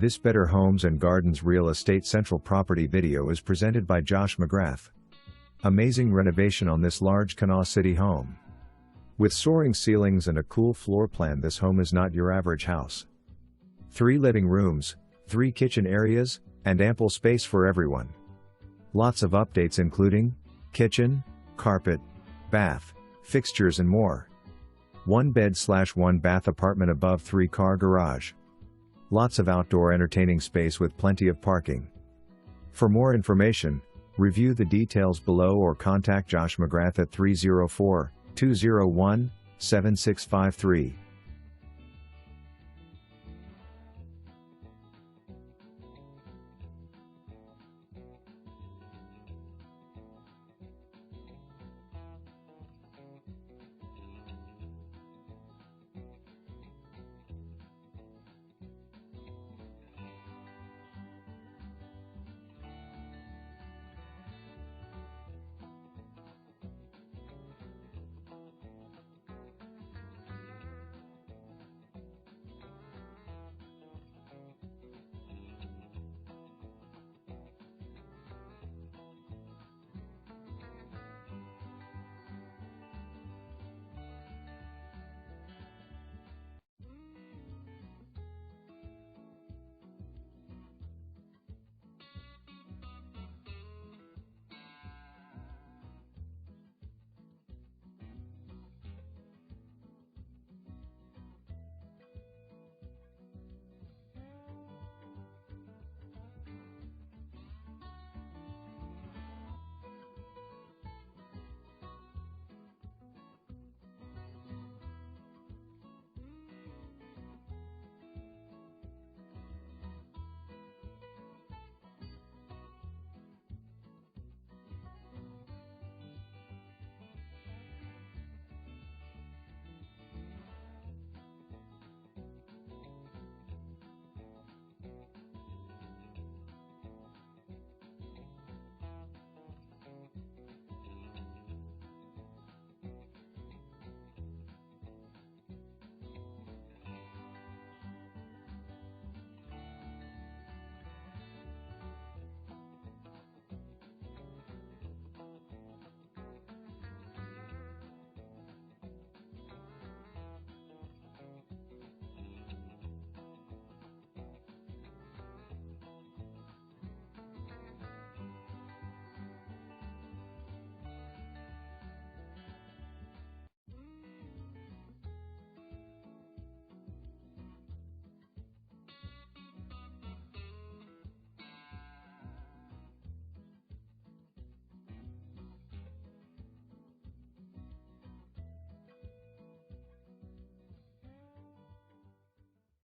This Better Homes and Gardens Real Estate Central Property video is presented by Josh McGrath. Amazing renovation on this large Kanawha City home. With soaring ceilings and a cool floor plan, this home is not your average house. 3 living rooms, 3 kitchen areas, and ample space for everyone. Lots of updates including kitchen, carpet, bath, fixtures and more. 1 bed/1 bath apartment above 3-car garage. Lots of outdoor entertaining space with plenty of parking. For more information, review the details below or contact Josh McGrath at 304-201-7653.